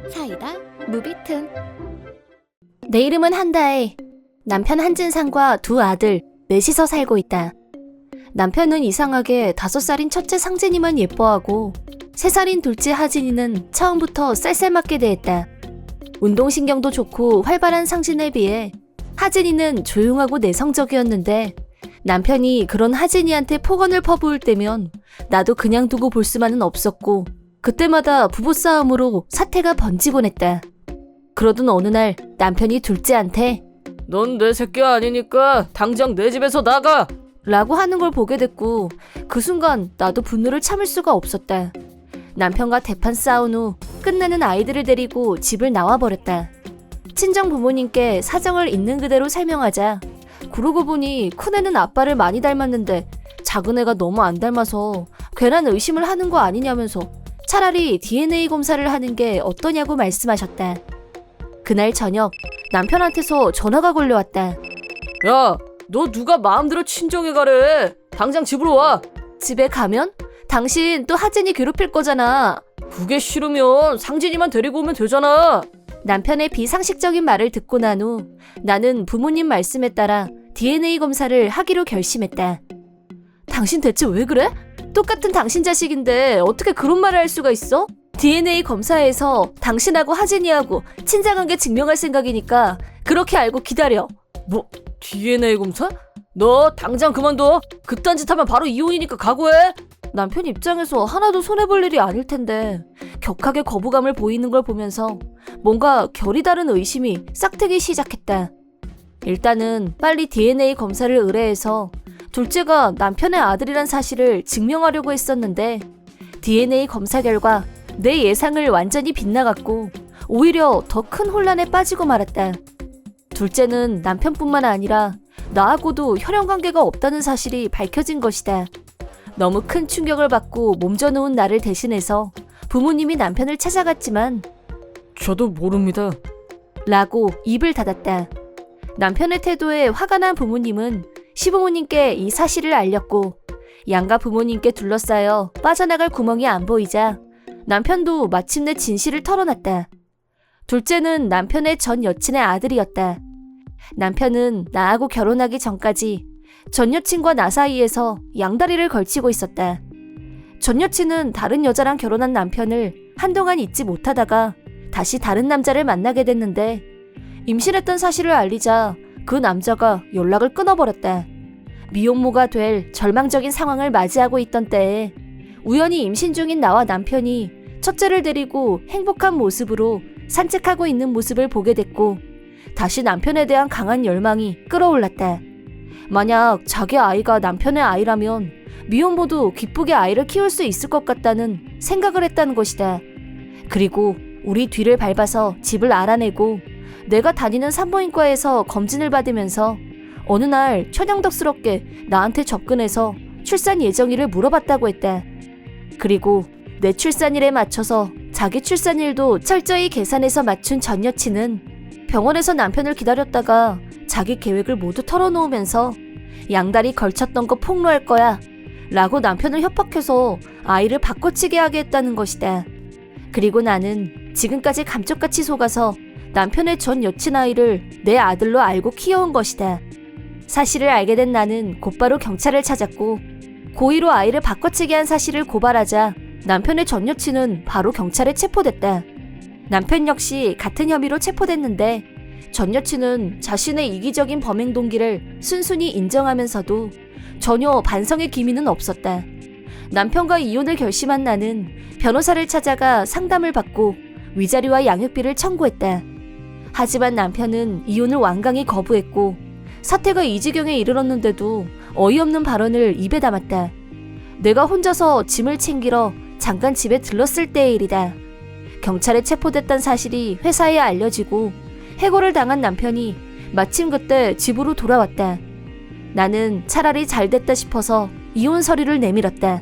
사이다 무비튼. 내 이름은 한다혜. 남편 한진상과 두 아들, 넷이서 살고 있다. 남편은 이상하게 5살인 첫째 상진이만 예뻐하고 3살인 둘째 하진이는 처음부터 쌀쌀맞게 대했다. 운동신경도 좋고 활발한 상진에 비해 하진이는 조용하고 내성적이었는데, 남편이 그런 하진이한테 폭언을 퍼부을 때면 나도 그냥 두고 볼 수만은 없었고, 그때마다 부부싸움으로 사태가 번지곤 했다. 그러던 어느 날 남편이 둘째한테 넌 내 새끼가 아니니까 당장 내 집에서 나가! 라고 하는 걸 보게 됐고, 그 순간 나도 분노를 참을 수가 없었다. 남편과 대판 싸운 후 끝내는 아이들을 데리고 집을 나와버렸다. 친정 부모님께 사정을 있는 그대로 설명하자, 그러고 보니 큰애는 아빠를 많이 닮았는데 작은 애가 너무 안 닮아서 괜한 의심을 하는 거 아니냐면서 차라리 DNA 검사를 하는 게 어떠냐고 말씀하셨다. 그날 저녁 남편한테서 전화가 걸려왔다. 야, 너 누가 마음대로 친정에 가래? 당장 집으로 와! 집에 가면? 당신 또 하진이 괴롭힐 거잖아. 그게 싫으면 상진이만 데리고 오면 되잖아! 남편의 비상식적인 말을 듣고 난 후 나는 부모님 말씀에 따라 DNA 검사를 하기로 결심했다. 당신 대체 왜 그래? 똑같은 당신 자식인데 어떻게 그런 말을 할 수가 있어? DNA 검사에서 당신하고 하진이하고 친장한 게 증명할 생각이니까 그렇게 알고 기다려. 뭐, DNA 검사? 너 당장 그만둬! 그딴 짓 하면 바로 이혼이니까 각오해! 남편 입장에서 하나도 손해볼 일이 아닐 텐데 격하게 거부감을 보이는 걸 보면서 뭔가 결이 다른 의심이 싹트기 시작했다. 일단은 빨리 DNA 검사를 의뢰해서 둘째가 남편의 아들이란 사실을 증명하려고 했었는데, DNA 검사 결과 내 예상을 완전히 빗나갔고 오히려 더 큰 혼란에 빠지고 말았다. 둘째는 남편뿐만 아니라 나하고도 혈연관계가 없다는 사실이 밝혀진 것이다. 너무 큰 충격을 받고 몸져놓은 나를 대신해서 부모님이 남편을 찾아갔지만 저도 모릅니다. 라고 입을 닫았다. 남편의 태도에 화가 난 부모님은 시부모님께 이 사실을 알렸고, 양가 부모님께 둘러싸여 빠져나갈 구멍이 안 보이자 남편도 마침내 진실을 털어놨다. 둘째는 남편의 전 여친의 아들이었다. 남편은 나하고 결혼하기 전까지 전 여친과 나 사이에서 양다리를 걸치고 있었다. 전 여친은 다른 여자랑 결혼한 남편을 한동안 잊지 못하다가 다시 다른 남자를 만나게 됐는데, 임신했던 사실을 알리자 그 남자가 연락을 끊어버렸다. 미혼모가 될 절망적인 상황을 맞이하고 있던 때에 우연히 임신 중인 나와 남편이 첫째를 데리고 행복한 모습으로 산책하고 있는 모습을 보게 됐고, 다시 남편에 대한 강한 열망이 끌어올랐다. 만약 자기 아이가 남편의 아이라면 미혼모도 기쁘게 아이를 키울 수 있을 것 같다는 생각을 했다는 것이다. 그리고 우리 뒤를 밟아서 집을 알아내고 내가 다니는 산부인과에서 검진을 받으면서 어느 날 천연덕스럽게 나한테 접근해서 출산 예정일을 물어봤다고 했다. 그리고 내 출산일에 맞춰서 자기 출산일도 철저히 계산해서 맞춘 전 여친은 병원에서 남편을 기다렸다가 자기 계획을 모두 털어놓으면서 양다리 걸쳤던 거 폭로할 거야 라고 남편을 협박해서 아이를 바꿔치게 하게 했다는 것이다. 그리고 나는 지금까지 감쪽같이 속아서 남편의 전 여친 아이를 내 아들로 알고 키워온 것이다. 사실을 알게 된 나는 곧바로 경찰을 찾았고, 고의로 아이를 바꿔치게 한 사실을 고발하자 남편의 전 여친은 바로 경찰에 체포됐다. 남편 역시 같은 혐의로 체포됐는데, 전 여친은 자신의 이기적인 범행 동기를 순순히 인정하면서도 전혀 반성의 기미는 없었다. 남편과 이혼을 결심한 나는 변호사를 찾아가 상담을 받고 위자료와 양육비를 청구했다. 하지만 남편은 이혼을 완강히 거부했고, 사태가 이 지경에 이르렀는데도 어이없는 발언을 입에 담았다. 내가 혼자서 짐을 챙기러 잠깐 집에 들렀을 때의 일이다. 경찰에 체포됐다는 사실이 회사에 알려지고 해고를 당한 남편이 마침 그때 집으로 돌아왔다. 나는 차라리 잘됐다 싶어서 이혼 서류를 내밀었다.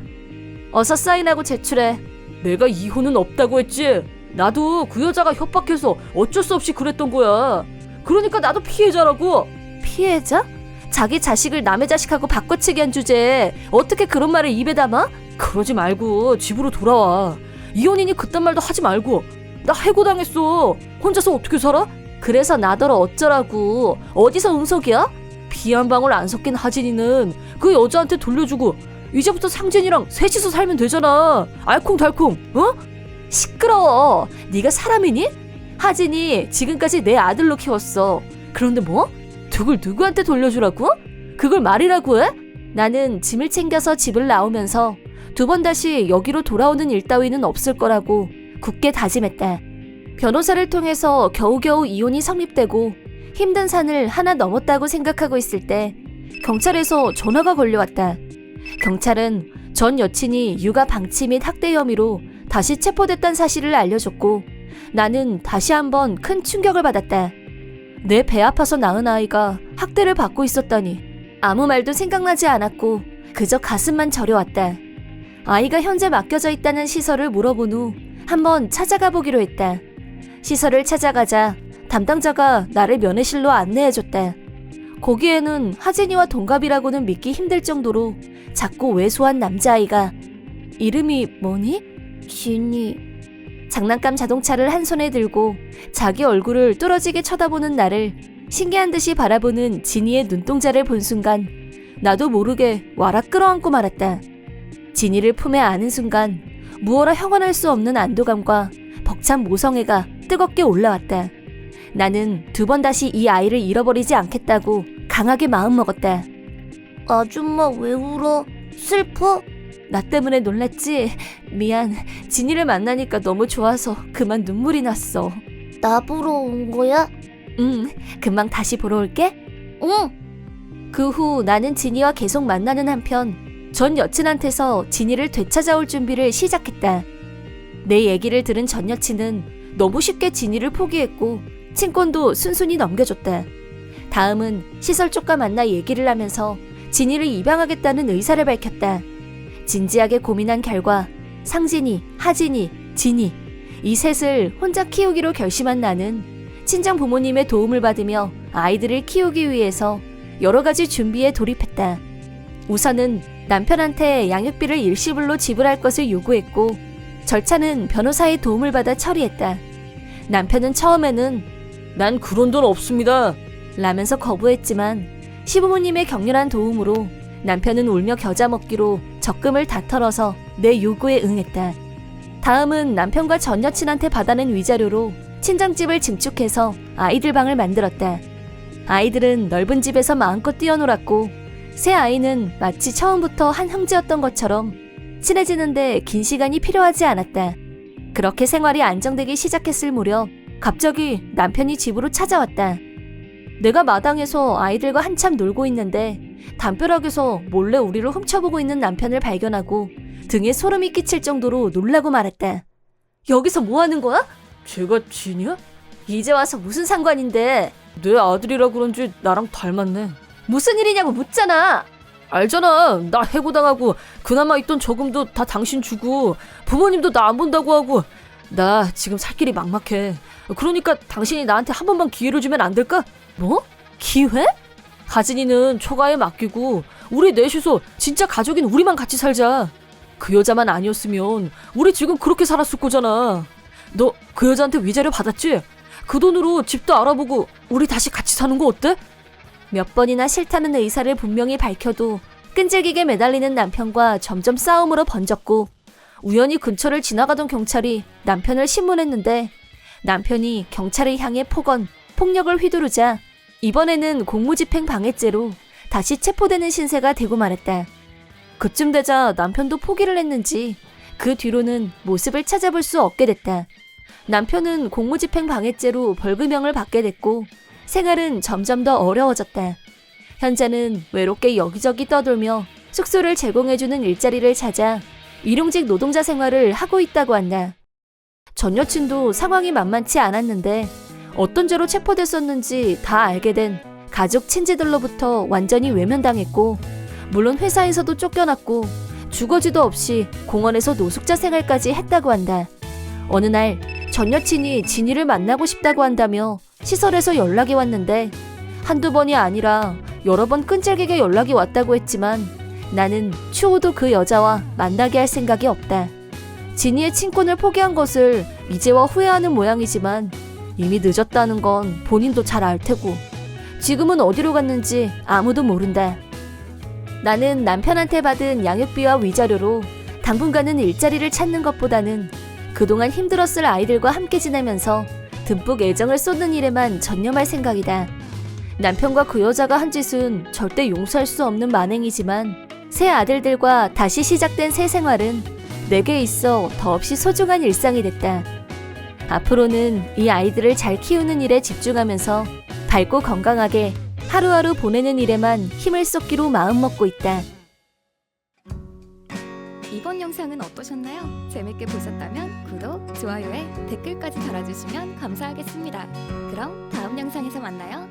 어서 사인하고 제출해. 내가 이혼은 없다고 했지? 나도 그 여자가 협박해서 어쩔 수 없이 그랬던 거야. 그러니까 나도 피해자라고. 피해자? 자기 자식을 남의 자식하고 바꿔치기 한 주제에 어떻게 그런 말을 입에 담아? 그러지 말고 집으로 돌아와. 이혼이니 그딴 말도 하지 말고. 나 해고당했어. 혼자서 어떻게 살아? 그래서 나더러 어쩌라고. 어디서 응석이야? 피 한 방울 안 섞인 하진이는 그 여자한테 돌려주고 이제부터 상진이랑 셋이서 살면 되잖아. 알콩달콩. 어? 시끄러워. 네가 사람이니? 하진이 지금까지 내 아들로 키웠어. 그런데 뭐? 그걸 누구한테 돌려주라고? 그걸 말이라고 해? 나는 짐을 챙겨서 집을 나오면서 두 번 다시 여기로 돌아오는 일 따위는 없을 거라고 굳게 다짐했다. 변호사를 통해서 겨우겨우 이혼이 성립되고 힘든 산을 하나 넘었다고 생각하고 있을 때 경찰에서 전화가 걸려왔다. 경찰은 전 여친이 육아 방치 및 학대 혐의로 다시 체포됐다는 사실을 알려줬고 나는 다시 한번 큰 충격을 받았다. 내 배 아파서 낳은 아이가 학대를 받고 있었다니 아무 말도 생각나지 않았고 그저 가슴만 저려왔다. 아이가 현재 맡겨져 있다는 시설을 물어본 후 한번 찾아가 보기로 했다. 시설을 찾아가자 담당자가 나를 면회실로 안내해줬다. 거기에는 하진이와 동갑이라고는 믿기 힘들 정도로 작고 왜소한 남자아이가. 이름이 뭐니? 진이. 장난감 자동차를 한 손에 들고 자기 얼굴을 뚫어지게 쳐다보는 나를 신기한 듯이 바라보는 진이의 눈동자를 본 순간 나도 모르게 와락 끌어안고 말았다. 진이를 품에 안은 순간 무어라 형언할 수 없는 안도감과 벅찬 모성애가 뜨겁게 올라왔다. 나는 두 번 다시 이 아이를 잃어버리지 않겠다고 강하게 마음먹었다. 아줌마 왜 울어? 슬퍼? 나 때문에 놀랐지? 미안. 진이를 만나니까 너무 좋아서 그만 눈물이 났어. 나 보러 온 거야? 응. 금방 다시 보러 올게. 응. 그 후 나는 진이와 계속 만나는 한편 전 여친한테서 진이를 되찾아올 준비를 시작했다. 내 얘기를 들은 전 여친은 너무 쉽게 진이를 포기했고 친권도 순순히 넘겨줬다. 다음은 시설 쪽과 만나 얘기를 하면서 진이를 입양하겠다는 의사를 밝혔다. 진지하게 고민한 결과 상진이, 하진이, 진이 이 셋을 혼자 키우기로 결심한 나는 친정 부모님의 도움을 받으며 아이들을 키우기 위해서 여러 가지 준비에 돌입했다. 우선은 남편한테 양육비를 일시불로 지불할 것을 요구했고 절차는 변호사의 도움을 받아 처리했다. 남편은 처음에는 난 그런 돈 없습니다 라면서 거부했지만 시부모님의 격렬한 도움으로 남편은 울며 겨자 먹기로 적금을 다 털어서 내 요구에 응했다. 다음은 남편과 전 여친한테 받아낸 위자료로 친정집을 증축해서 아이들 방을 만들었다. 아이들은 넓은 집에서 마음껏 뛰어놀았고 새 아이는 마치 처음부터 한 형제였던 것처럼 친해지는데 긴 시간이 필요하지 않았다. 그렇게 생활이 안정되기 시작했을 무렵 갑자기 남편이 집으로 찾아왔다. 내가 마당에서 아이들과 한참 놀고 있는데 담벼락에서 몰래 우리를 훔쳐보고 있는 남편을 발견하고 등에 소름이 끼칠 정도로 놀라고 말았다. 여기서 뭐 하는 거야? 제가 진이야? 이제 와서 무슨 상관인데? 내 아들이라 그런지 나랑 닮았네. 무슨 일이냐고 묻잖아. 알잖아. 나 해고당하고 그나마 있던 저금도 다 당신 주고 부모님도 나 안 본다고 하고 나 지금 살 길이 막막해. 그러니까 당신이 나한테 한 번만 기회를 주면 안 될까? 뭐? 기회? 하진이는 초가에 맡기고 우리 넷이서 진짜 가족인 우리만 같이 살자. 그 여자만 아니었으면 우리 지금 그렇게 살았을 거잖아. 너 그 여자한테 위자료 받았지? 그 돈으로 집도 알아보고 우리 다시 같이 사는 거 어때? 몇 번이나 싫다는 의사를 분명히 밝혀도 끈질기게 매달리는 남편과 점점 싸움으로 번졌고 우연히 근처를 지나가던 경찰이 남편을 신문했는데 남편이 경찰을 향해 폭력을 휘두르자 이번에는 공무집행 방해죄로 다시 체포되는 신세가 되고 말았다. 그쯤 되자 남편도 포기를 했는지 그 뒤로는 모습을 찾아볼 수 없게 됐다. 남편은 공무집행 방해죄로 벌금형을 받게 됐고 생활은 점점 더 어려워졌다. 현재는 외롭게 여기저기 떠돌며 숙소를 제공해주는 일자리를 찾아 일용직 노동자 생활을 하고 있다고 한다. 전 여친도 상황이 만만치 않았는데 어떤 죄로 체포됐었는지 다 알게 된 가족 친지들로부터 완전히 외면당했고 물론 회사에서도 쫓겨났고 주거지도 없이 공원에서 노숙자 생활까지 했다고 한다. 어느 날 전 여친이 진이를 만나고 싶다고 한다며 시설에서 연락이 왔는데 한두 번이 아니라 여러 번 끈질기게 연락이 왔다고 했지만 나는 추후도 그 여자와 만나게 할 생각이 없다. 진이의 친권을 포기한 것을 이제와 후회하는 모양이지만 이미 늦었다는 건 본인도 잘 알 테고 지금은 어디로 갔는지 아무도 모른다. 나는 남편한테 받은 양육비와 위자료로 당분간은 일자리를 찾는 것보다는 그동안 힘들었을 아이들과 함께 지내면서 듬뿍 애정을 쏟는 일에만 전념할 생각이다. 남편과 그 여자가 한 짓은 절대 용서할 수 없는 만행이지만 새 아들들과 다시 시작된 새 생활은 내게 있어 더없이 소중한 일상이 됐다. 앞으로는 이 아이들을 잘 키우는 일에 집중하면서 밝고 건강하게 하루하루 보내는 일에만 힘을 쏟기로 마음먹고 있다. 이번 영상은 어떠셨나요? 재밌게 보셨다면 구독, 좋아요에 댓글까지 달아주시면 감사하겠습니다. 그럼 다음 영상에서 만나요.